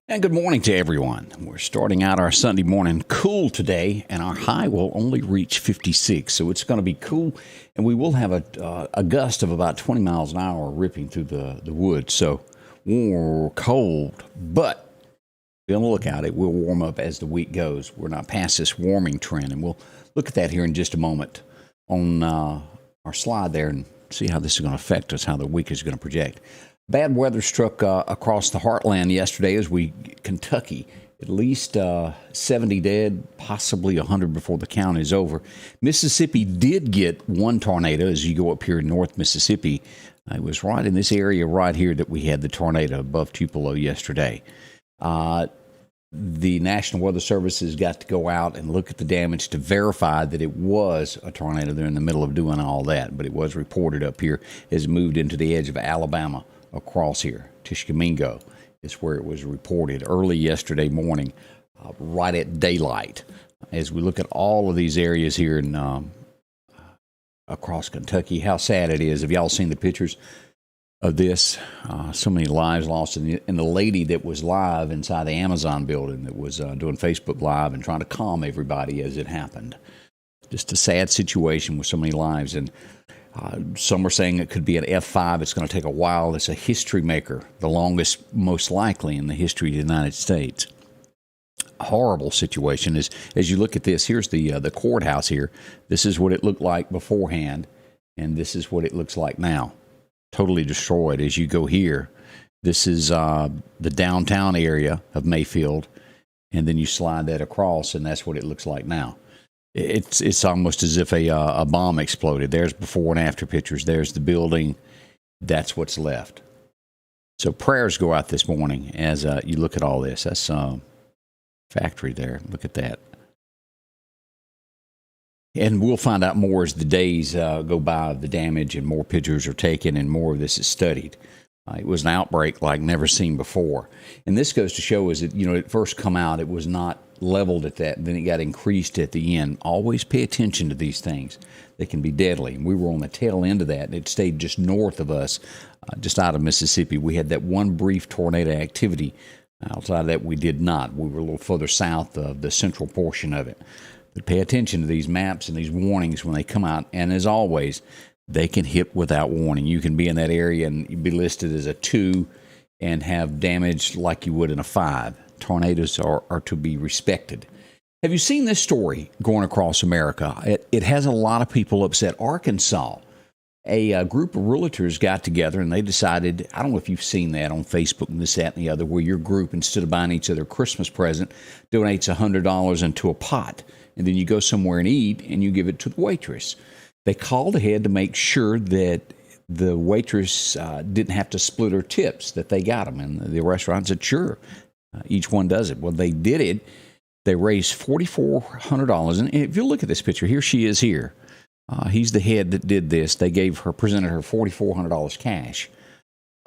And good morning to everyone. We're starting out our Sunday morning cool today, and our high will only reach 56. So it's going to be cool, and we will have a gust of about 20 miles an hour ripping through the woods. So warm, cold, but be on the lookout. It will warm up as the week goes. We're not past this warming trend, and we'll look at that here in just a moment on our slide there and see how this is going to affect us, how the week is going to project. Bad weather struck across the heartland yesterday as Kentucky, at least 70 dead, possibly 100 before the count is over. Mississippi did get one tornado as you go up here in North Mississippi. It was right in this area right here that we had the tornado above Tupelo yesterday. The National Weather Service has got to go out and look at the damage to verify that it was a tornado. They're in the middle of doing all that, but it was reported up here as it moved into the edge of Alabama. Across here, Tishkamingo is where it was reported early yesterday morning, right at daylight. As we look at all of these areas here in across Kentucky, how sad it is. Have y'all seen the pictures of this? So many lives lost, and the lady that was live inside the Amazon building that was doing Facebook Live and trying to calm everybody as it happened. Just a sad situation with so many lives. And some are saying it could be an F5. It's going to take a while. It's a history maker, the longest, most likely, in the history of the United States. A horrible situation. As you look at this, here's the courthouse here. This is what it looked like beforehand, and this is what it looks like now. Totally destroyed. As you go here, this is the downtown area of Mayfield, and then you slide that across, and that's what it looks like now. It's almost as if a bomb exploded. There's before and after pictures. There's the building. That's what's left. So prayers go out this morning as you look at all this. That's factory there. Look at that. And we'll find out more as the days go by of the damage and more pictures are taken and more of this is studied. It was an outbreak like never seen before. And this goes to show is that, it first come out, it was not leveled at that, and then it got increased at the end. Always pay attention to these things. They can be deadly. We were on the tail end of that, and it stayed just north of us, just out of Mississippi. We had that one brief tornado activity. Outside of that, we did not. We were a little further south of the central portion of it. But pay attention to these maps and these warnings when they come out, and as always, they can hit without warning. You can be in that area and be listed as a 2 and have damage like you would in a 5. Tornadoes are to be respected. Have you seen this story going across America? It has a lot of people upset. Arkansas, a group of realtors got together and they decided, I don't know if you've seen that on Facebook and this, that, and the other, where your group, instead of buying each other a Christmas present, donates $100 into a pot. And then you go somewhere and eat and you give it to the waitress. They called ahead to make sure that the waitress didn't have to split her tips, that they got them. And the restaurant said, sure, each one does it. Well, they did it. They raised $4,400. And if you look at this picture, here she is here. He's the head that did this. They presented her $4,400 cash.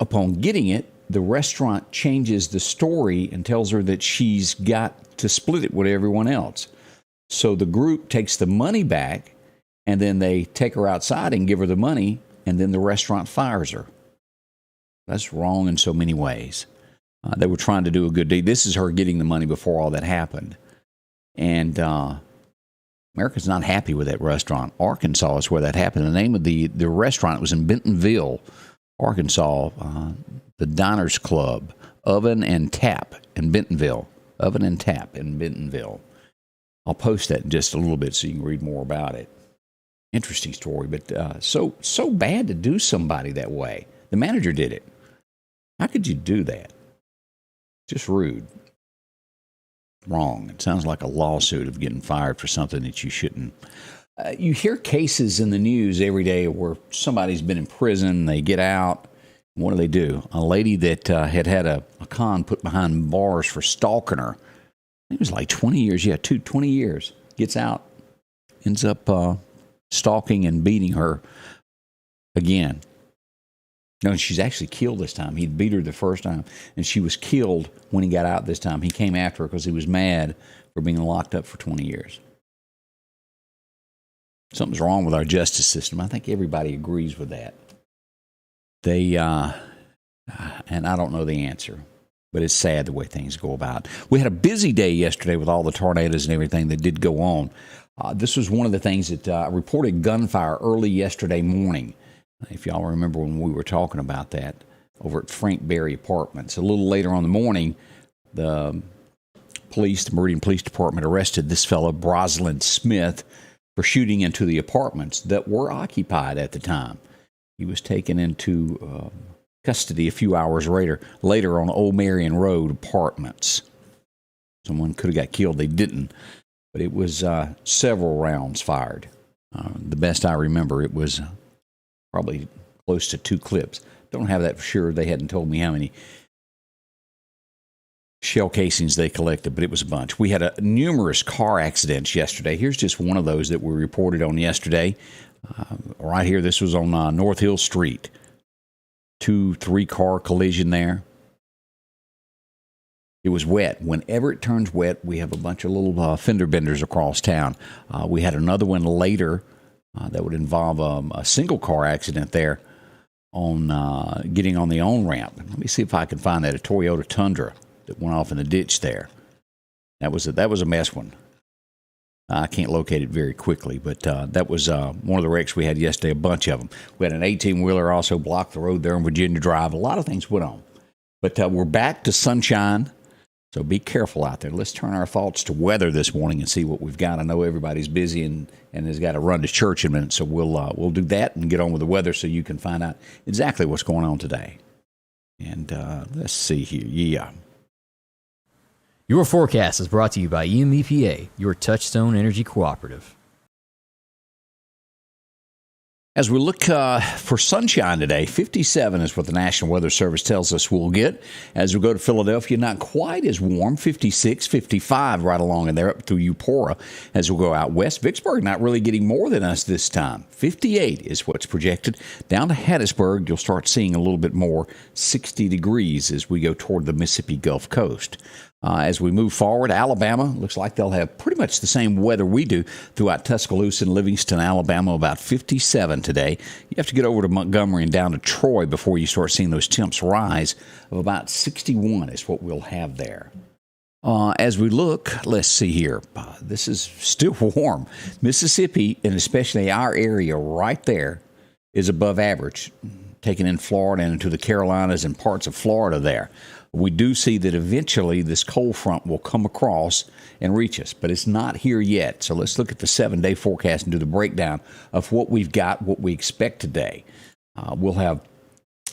Upon getting it, the restaurant changes the story and tells her that she's got to split it with everyone else. So the group takes the money back, and then they take her outside and give her the money, and then the restaurant fires her. That's wrong in so many ways. They were trying to do a good deed. This is her getting the money before all that happened. And America's not happy with that restaurant. Arkansas is where that happened. The name of the restaurant was in Bentonville, Arkansas, the Diners Club, Oven and Tap in Bentonville. Oven and Tap in Bentonville. I'll post that in just a little bit so you can read more about it. Interesting story, but so bad to do somebody that way. The manager did it. How could you do that? Just rude. Wrong. It sounds like a lawsuit of getting fired for something that you shouldn't. You hear cases in the news every day where somebody's been in prison, they get out. What do? A lady that had a con put behind bars for stalking her. It was like 20 years. Yeah, 20 years. Gets out, ends up stalking and beating her again. No, she's actually killed this time. He'd beat her the first time, and she was killed when he got out this time. He came after her because he was mad for being locked up for 20 years. Something's wrong with our justice system. I think everybody agrees with that. And I don't know the answer. But it's sad the way things go about. We had a busy day yesterday with all the tornadoes and everything that did go on. This was one of the things that I reported gunfire early yesterday morning. If y'all remember when we were talking about that over at Frank Berry Apartments. A little later on in the morning, the Meridian Police Department arrested this fellow, Broslyn Smith, for shooting into the apartments that were occupied at the time. He was taken into custody a few hours later on Old Marion Road Apartments. Someone could have got killed. They didn't. But it was several rounds fired. The best I remember, it was probably close to 2 clips. Don't have that for sure. They hadn't told me how many shell casings they collected, but it was a bunch. We had numerous car accidents yesterday. Here's just one of those that we reported on yesterday. Right here, this was on North Hill Street. 2-3 car collision there. It was wet. Whenever it turns wet, we have a bunch of little fender benders across town. We had another one later that would involve a single car accident there on getting on the on-ramp. Let me see if I can find that, a Toyota Tundra that went off in the ditch there. That was a mess one. I can't locate it very quickly, but that was one of the wrecks we had yesterday, a bunch of them. We had an 18-wheeler also block the road there on Virginia Drive. A lot of things went on. But we're back to sunshine, so be careful out there. Let's turn our thoughts to weather this morning and see what we've got. I know everybody's busy and has got to run to church in a minute, so we'll do that and get on with the weather so you can find out exactly what's going on today. And let's see here. Yeah. Your forecast is brought to you by EMEPA, your Touchstone Energy Cooperative. As we look for sunshine today, 57 is what the National Weather Service tells us we'll get. As we go to Philadelphia, not quite as warm, 56, 55 right along in there up through Eupora. As we go out west, Vicksburg not really getting more than us this time. 58 is what's projected. Down to Hattiesburg, you'll start seeing a little bit more, 60 degrees as we go toward the Mississippi Gulf Coast. As we move forward, Alabama, looks like they'll have pretty much the same weather we do throughout Tuscaloosa and Livingston, Alabama, about 57 today. You have to get over to Montgomery and down to Troy before you start seeing those temps rise of about 61 is what we'll have there. As we look, let's see here. This is still warm. Mississippi, and especially our area right there, is above average, taking in Florida and into the Carolinas and parts of Florida there. We do see that eventually this cold front will come across and reach us, but it's not here yet. So let's look at the 7-day forecast and do the breakdown of what we've got, what we expect today. We'll have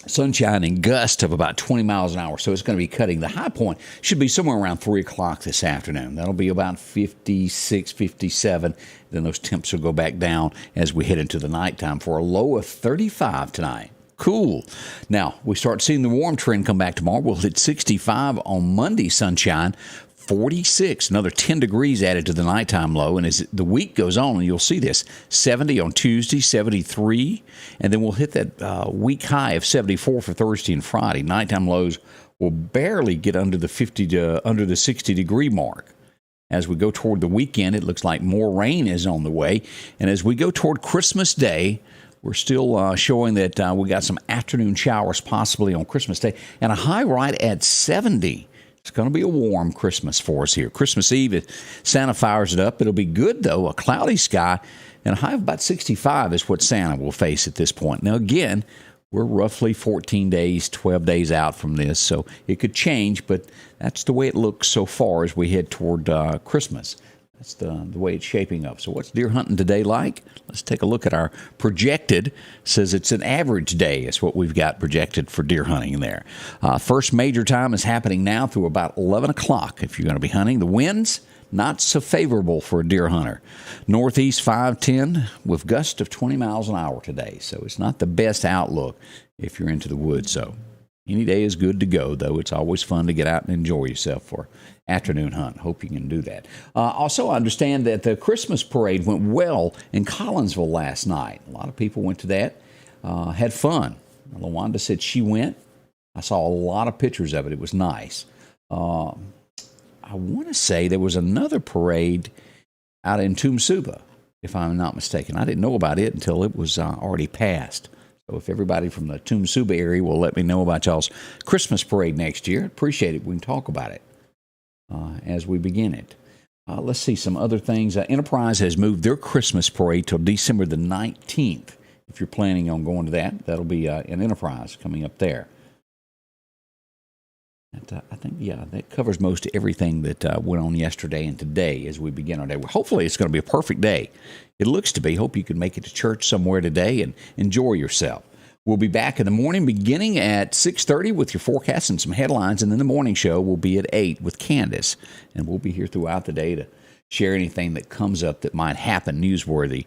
sunshine and gusts of about 20 miles an hour, so it's going to be cutting. The high point should be somewhere around 3 o'clock this afternoon. That'll be about 56, 57. Then those temps will go back down as we head into the nighttime for a low of 35 tonight. Cool. Now, we start seeing the warm trend come back tomorrow. We'll hit 65 on Monday, sunshine, 46, another 10 degrees added to the nighttime low. And as the week goes on, you'll see this, 70 on Tuesday, 73, and then we'll hit that week high of 74 for Thursday and Friday. Nighttime lows will barely get under the 60-degree mark. As we go toward the weekend, it looks like more rain is on the way. And as we go toward Christmas Day, we're still showing that we got some afternoon showers possibly on Christmas Day and a high right at 70. It's going to be a warm Christmas for us here. Christmas Eve, if Santa fires it up, it'll be good, though. A cloudy sky and a high of about 65 is what Santa will face at this point. Now, again, we're roughly 14 days, 12 days out from this, so it could change, but that's the way it looks so far as we head toward Christmas. That's the way it's shaping up. So what's deer hunting today like? Let's take a look at our projected. Says it's an average day is what we've got projected for deer hunting there. First major time is happening now through about 11 o'clock if you're going to be hunting. The winds, not so favorable for a deer hunter. Northeast 5-10 with gusts of 20 miles an hour today. So it's not the best outlook if you're into the woods. So any day is good to go, though. It's always fun to get out and enjoy yourself for afternoon hunt. Hope you can do that. Also, I understand that the Christmas parade went well in Collinsville last night. A lot of people went to that, had fun. LaWanda said she went. I saw a lot of pictures of it. It was nice. I want to say there was another parade out in Tumsuba, if I'm not mistaken. I didn't know about it until it was already passed. So if everybody from the Tumsuba area will let me know about y'all's Christmas parade next year, appreciate it. We can talk about it as we begin it. Let's see some other things. Enterprise has moved their Christmas parade till December the 19th. If you're planning on going to that, that'll be an Enterprise coming up there. And, I think, that covers most everything that went on yesterday and today as we begin our day. Well, hopefully it's going to be a perfect day. It looks to be. Hope you can make it to church somewhere today and enjoy yourself. We'll be back in the morning beginning at 6:30 with your forecast and some headlines, and then the morning show will be at 8 with Candace. And we'll be here throughout the day to share anything that comes up that might happen newsworthy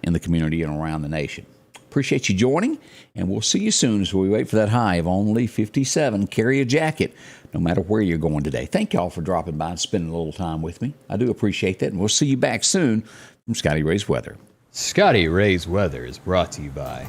in the community and around the nation. Appreciate you joining, and we'll see you soon as we wait for that high of only 57. Carry a jacket no matter where you're going today. Thank y'all for dropping by and spending a little time with me. I do appreciate that, and we'll see you back soon from Scotty Ray's Weather. Scotty Ray's Weather is brought to you by